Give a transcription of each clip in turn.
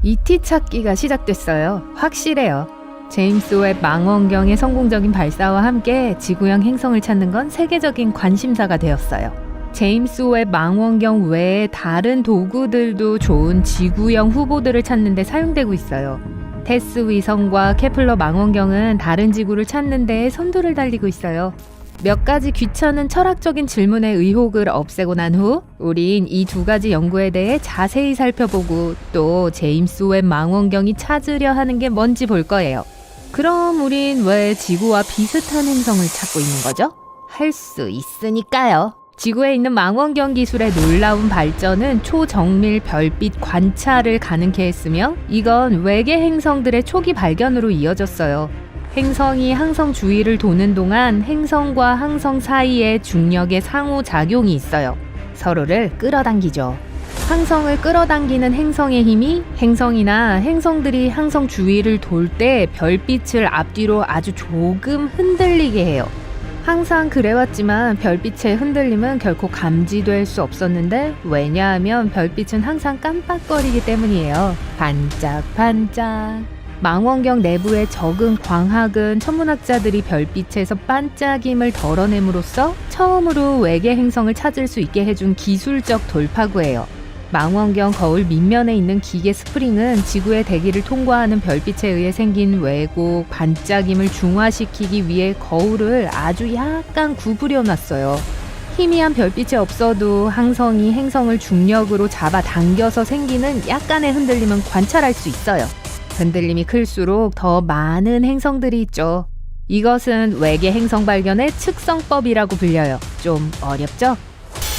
ET 찾기가 시작됐어요. 확실해요. 제임스 웹 망원경의 성공적인 발사와 함께 지구형 행성을 찾는 건 세계적인 관심사가 되었어요. 제임스 웹 망원경 외에 다른 도구들도 좋은 지구형 후보들을 찾는 데 사용되고 있어요. 테스 위성과 케플러 망원경은 다른 지구를 찾는 데에 선두를 달리고 있어요. 몇 가지 귀찮은 철학적인 질문의 의혹을 없애고 난 후 우린 이 두 가지 연구에 대해 자세히 살펴보고 또 제임스 웹 망원경이 찾으려 하는 게 뭔지 볼 거예요. 그럼 우린 왜 지구와 비슷한 행성을 찾고 있는 거죠? 할 수 있으니까요. 지구에 있는 망원경 기술의 놀라운 발전은 초정밀 별빛 관찰을 가능케 했으며 이건 외계 행성들의 초기 발견으로 이어졌어요. 행성이 항성 주위를 도는 동안 행성과 항성 사이에 중력의 상호작용이 있어요. 서로를 끌어당기죠. 항성을 끌어당기는 행성의 힘이 행성이나 행성들이 항성 주위를 돌 때 별빛을 앞뒤로 아주 조금 흔들리게 해요. 항상 그래왔지만 별빛의 흔들림은 결코 감지될 수 없었는데 왜냐하면 별빛은 항상 깜빡거리기 때문이에요. 반짝반짝. 망원경 내부의 적은 광학은 천문학자들이 별빛에서 반짝임을 덜어냄으로써 처음으로 외계 행성을 찾을 수 있게 해준 기술적 돌파구예요. 망원경 거울 밑면에 있는 기계 스프링은 지구의 대기를 통과하는 별빛에 의해 생긴 왜곡, 반짝임을 중화시키기 위해 거울을 아주 약간 구부려 놨어요. 희미한 별빛이 없어도 항성이 행성을 중력으로 잡아당겨서 생기는 약간의 흔들림은 관찰할 수 있어요. 흔들림이 클수록 더 많은 행성들이 있죠. 이것은 외계 행성 발견의 측성법이라고 불려요. 좀 어렵죠?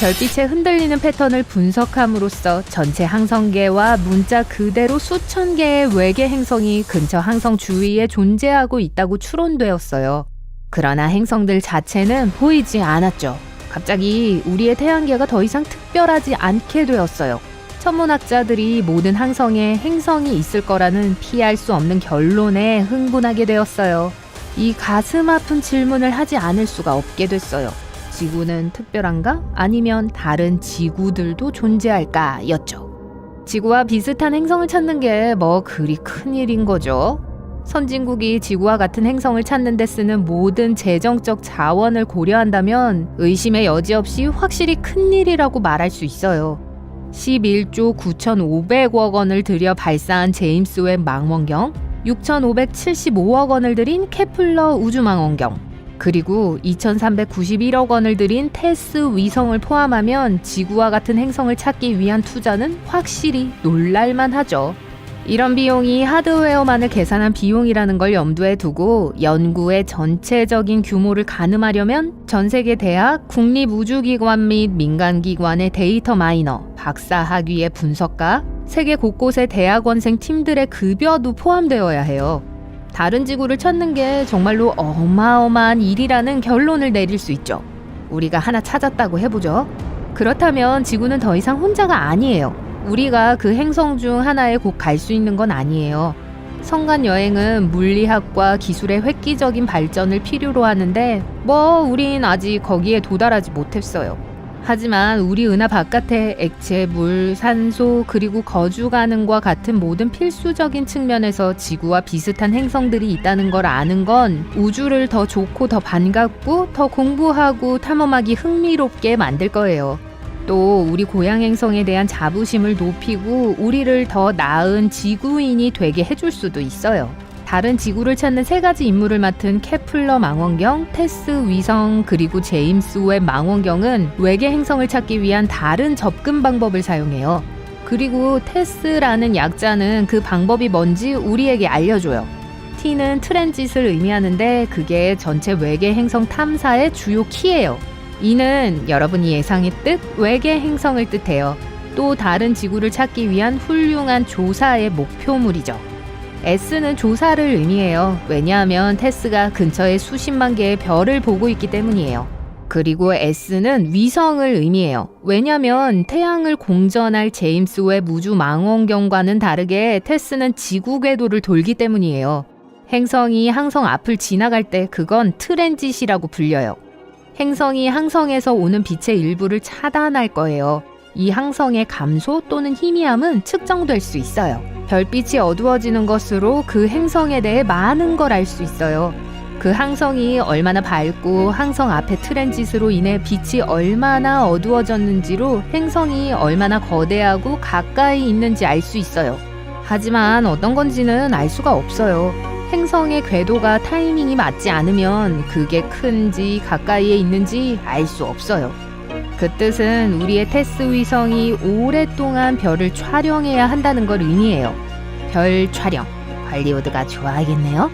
별빛의 흔들리는 패턴을 분석함으로써 전체 항성계와 문자 그대로 수천 개의 외계 행성이 근처 항성 주위에 존재하고 있다고 추론되었어요. 그러나 행성들 자체는 보이지 않았죠. 갑자기 우리의 태양계가 더 이상 특별하지 않게 되었어요. 천문학자들이 모든 항성에 행성이 있을 거라는 피할 수 없는 결론에 흥분하게 되었어요. 이 가슴 아픈 질문을 하지 않을 수가 없게 됐어요. 지구는 특별한가? 아니면 다른 지구들도 존재할까? 였죠. 지구와 비슷한 행성을 찾는 게 뭐 그리 큰일인 거죠? 선진국이 지구와 같은 행성을 찾는 데 쓰는 모든 재정적 자원을 고려한다면 의심의 여지 없이 확실히 큰일이라고 말할 수 있어요. 11조 9,500억 원을 들여 발사한 제임스 웹 망원경, 6,575억 원을 들인 케플러 우주망원경, 그리고 2,391억 원을 들인 테스 위성을 포함하면 지구와 같은 행성을 찾기 위한 투자는 확실히 놀랄만 하죠. 이런 비용이 하드웨어만을 계산한 비용이라는 걸 염두에 두고 연구의 전체적인 규모를 가늠하려면 전 세계 대학, 국립우주기관 및 민간기관의 데이터 마이너, 박사학위의 분석가, 세계 곳곳의 대학원생 팀들의 급여도 포함되어야 해요. 다른 지구를 찾는 게 정말로 어마어마한 일이라는 결론을 내릴 수 있죠. 우리가 하나 찾았다고 해보죠. 그렇다면 지구는 더 이상 혼자가 아니에요. 우리가 그 행성 중 하나에 곧 갈 수 있는 건 아니에요. 성간 여행은 물리학과 기술의 획기적인 발전을 필요로 하는데 우린 아직 거기에 도달하지 못했어요. 하지만 우리 은하 바깥에 액체, 물, 산소, 그리고 거주 가능과 같은 모든 필수적인 측면에서 지구와 비슷한 행성들이 있다는 걸 아는 건 우주를 더 좋고 더 반갑고 더 공부하고 탐험하기 흥미롭게 만들 거예요. 또 우리 고향 행성에 대한 자부심을 높이고 우리를 더 나은 지구인이 되게 해줄 수도 있어요. 다른 지구를 찾는 세 가지 임무를 맡은 케플러 망원경, 테스 위성, 그리고 제임스 웹 망원경은 외계 행성을 찾기 위한 다른 접근 방법을 사용해요. 그리고 테스라는 약자는 그 방법이 뭔지 우리에게 알려줘요. T는 트랜짓을 의미하는데 그게 전체 외계 행성 탐사의 주요 키예요. 이는 여러분이 예상했듯 외계 행성을 뜻해요. 또 다른 지구를 찾기 위한 훌륭한 조사의 목표물이죠. S는 조사를 의미해요. 왜냐하면 테스가 근처에 수십만 개의 별을 보고 있기 때문이에요. 그리고 S는 위성을 의미해요. 왜냐하면 태양을 공전할 제임스 웹 우주 망원경과는 다르게 테스는 지구 궤도를 돌기 때문이에요. 행성이 항성 앞을 지나갈 때 그건 트랜짓이라고 불려요. 행성이 항성에서 오는 빛의 일부를 차단할 거예요. 이 항성의 감소 또는 희미함은 측정될 수 있어요. 별빛이 어두워지는 것으로 그 행성에 대해 많은 걸 알 수 있어요. 그 항성이 얼마나 밝고 항성 앞의 트랜짓으로 인해 빛이 얼마나 어두워졌는지로 행성이 얼마나 거대하고 가까이 있는지 알 수 있어요. 하지만 어떤 건지는 알 수가 없어요. 행성의 궤도가 타이밍이 맞지 않으면 그게 큰지 가까이에 있는지 알 수 없어요. 그 뜻은 우리의 테스 위성이 오랫동안 별을 촬영해야 한다는 걸 의미해요. 별 촬영, 할리우드가 좋아하겠네요.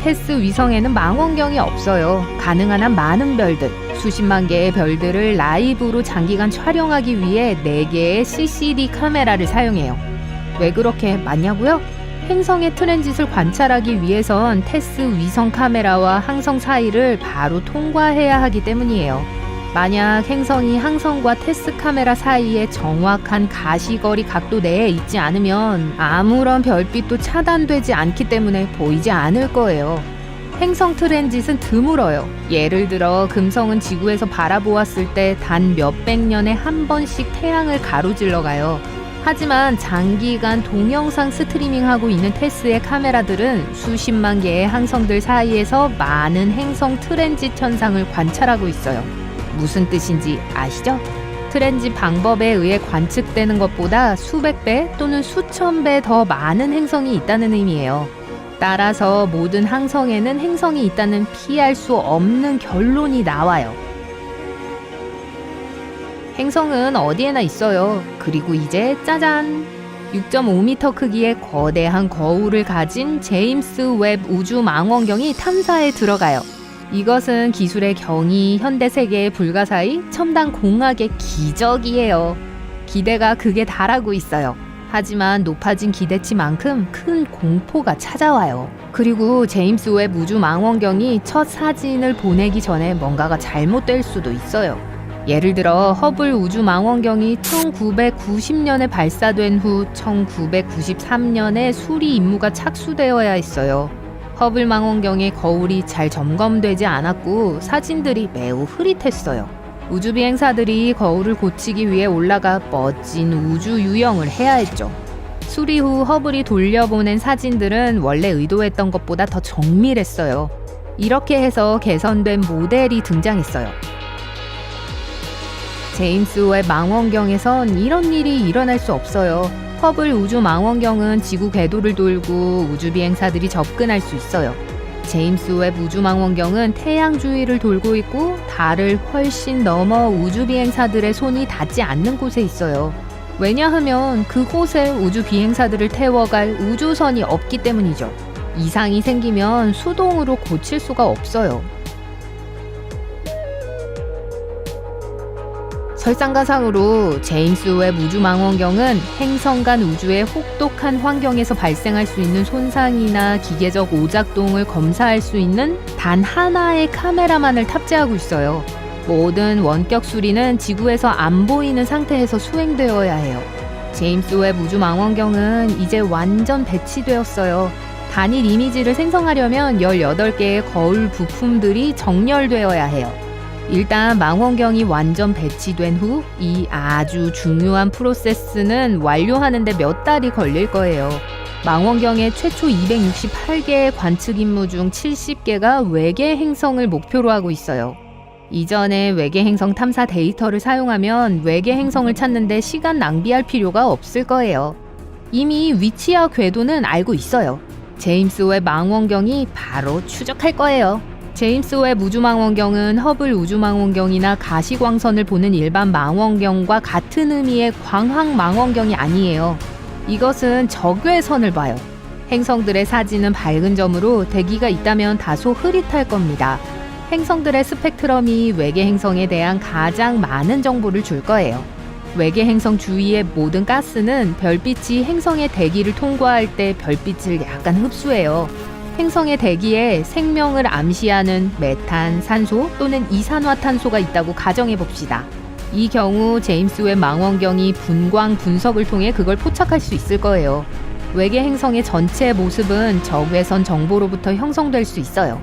테스 위성에는 망원경이 없어요. 가능한 한 많은 별들, 수십만 개의 별들을 라이브로 장기간 촬영하기 위해 4개의 CCD 카메라를 사용해요. 왜 그렇게 많냐고요? 행성의 트랜짓을 관찰하기 위해선 테스 위성 카메라와 항성 사이를 바로 통과해야 하기 때문이에요. 만약 행성이 항성과 테스 카메라 사이에 정확한 가시거리 각도 내에 있지 않으면 아무런 별빛도 차단되지 않기 때문에 보이지 않을 거예요. 행성 트랜짓은 드물어요. 예를 들어 금성은 지구에서 바라보았을 때 단 몇백 년에 한 번씩 태양을 가로질러 가요. 하지만 장기간 동영상 스트리밍하고 있는 테스의 카메라들은 수십만 개의 항성들 사이에서 많은 행성 트랜짓 현상을 관찰하고 있어요. 무슨 뜻인지 아시죠? 트랜짓 방법에 의해 관측되는 것보다 수백 배 또는 수천 배 더 많은 행성이 있다는 의미예요. 따라서 모든 항성에는 행성이 있다는 피할 수 없는 결론이 나와요. 행성은 어디에나 있어요. 그리고 이제 짜잔! 6.5m 크기의 거대한 거울을 가진 제임스 웹 우주 망원경이 탐사에 들어가요. 이것은 기술의 경이, 현대 세계의 불가사의, 첨단 공학의 기적이에요. 기대가 극에 달하고 있어요. 하지만 높아진 기대치만큼 큰 공포가 찾아와요. 그리고 제임스 웹 우주 망원경이 첫 사진을 보내기 전에 뭔가가 잘못될 수도 있어요. 예를 들어 허블 우주 망원경이 1990년에 발사된 후 1993년에 수리 임무가 착수되어야 했어요. 허블 망원경의 거울이 잘 점검되지 않았고 사진들이 매우 흐릿했어요. 우주 비행사들이 거울을 고치기 위해 올라가 멋진 우주 유영을 해야 했죠. 수리 후 허블이 돌려보낸 사진들은 원래 의도했던 것보다 더 정밀했어요. 이렇게 해서 개선된 모델이 등장했어요. 제임스 웹 망원경에선 이런 일이 일어날 수 없어요. 허블 우주 망원경은 지구 궤도를 돌고 우주 비행사들이 접근할 수 있어요. 제임스 웹 우주 망원경은 태양 주위를 돌고 있고 달을 훨씬 넘어 우주 비행사들의 손이 닿지 않는 곳에 있어요. 왜냐하면 그곳에 우주 비행사들을 태워갈 우주선이 없기 때문이죠. 이상이 생기면 수동으로 고칠 수가 없어요. 설상가상으로 제임스 웹 우주 망원경은 행성 간 우주의 혹독한 환경에서 발생할 수 있는 손상이나 기계적 오작동을 검사할 수 있는 단 하나의 카메라만을 탑재하고 있어요. 모든 원격 수리는 지구에서 안 보이는 상태에서 수행되어야 해요. 제임스 웹 우주 망원경은 이제 완전 배치되었어요. 단일 이미지를 생성하려면 18개의 거울 부품들이 정렬되어야 해요. 일단 망원경이 완전 배치된 후 이 아주 중요한 프로세스는 완료하는데 몇 달이 걸릴 거예요. 망원경의 최초 268개의 관측 임무 중 70개가 외계 행성을 목표로 하고 있어요. 이전에 외계 행성 탐사 데이터를 사용하면 외계 행성을 찾는데 시간 낭비할 필요가 없을 거예요. 이미 위치와 궤도는 알고 있어요. 제임스 웹 망원경이 바로 추적할 거예요. 제임스 웹 우주 망원경은 허블 우주 망원경이나 가시광선을 보는 일반 망원경과 같은 의미의 광학 망원경이 아니에요. 이것은 적외선을 봐요. 행성들의 사진은 밝은 점으로 대기가 있다면 다소 흐릿할 겁니다. 행성들의 스펙트럼이 외계 행성에 대한 가장 많은 정보를 줄 거예요. 외계 행성 주위의 모든 가스는 별빛이 행성의 대기를 통과할 때 별빛을 약간 흡수해요. 행성의 대기에 생명을 암시하는 메탄, 산소 또는 이산화탄소가 있다고 가정해 봅시다. 이 경우 제임스 웹 망원경이 분광 분석을 통해 그걸 포착할 수 있을 거예요. 외계 행성의 전체 모습은 적외선 정보로부터 형성될 수 있어요.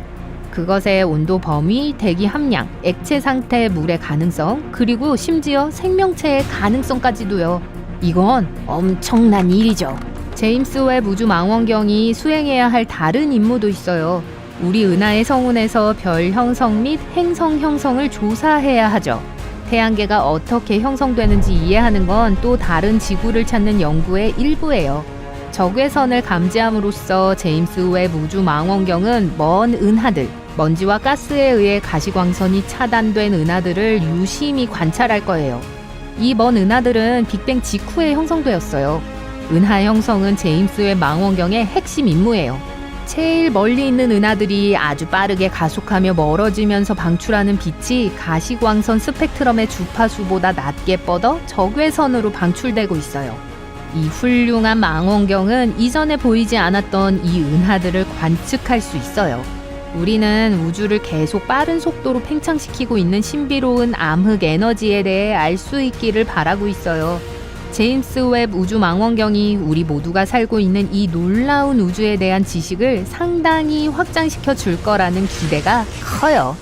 그것의 온도 범위, 대기 함량, 액체 상태 물의 가능성, 그리고 심지어 생명체의 가능성까지도요. 이건 엄청난 일이죠. 제임스 웹 우주 망원경이 수행해야 할 다른 임무도 있어요. 우리 은하의 성운에서 별 형성 및 행성 형성을 조사해야 하죠. 태양계가 어떻게 형성되는지 이해하는 건 또 다른 지구를 찾는 연구의 일부예요. 적외선을 감지함으로써 제임스 웹 우주 망원경은 먼 은하들, 먼지와 가스에 의해 가시광선이 차단된 은하들을 유심히 관찰할 거예요. 이 먼 은하들은 빅뱅 직후에 형성되었어요. 은하 형성은 제임스 웹 망원경의 핵심 임무예요. 제일 멀리 있는 은하들이 아주 빠르게 가속하며 멀어지면서 방출하는 빛이 가시광선 스펙트럼의 주파수보다 낮게 뻗어 적외선으로 방출되고 있어요. 이 훌륭한 망원경은 이전에 보이지 않았던 이 은하들을 관측할 수 있어요. 우리는 우주를 계속 빠른 속도로 팽창시키고 있는 신비로운 암흑 에너지에 대해 알 수 있기를 바라고 있어요. 제임스 웹 우주 망원경이 우리 모두가 살고 있는 이 놀라운 우주에 대한 지식을 상당히 확장시켜 줄 거라는 기대가 커요.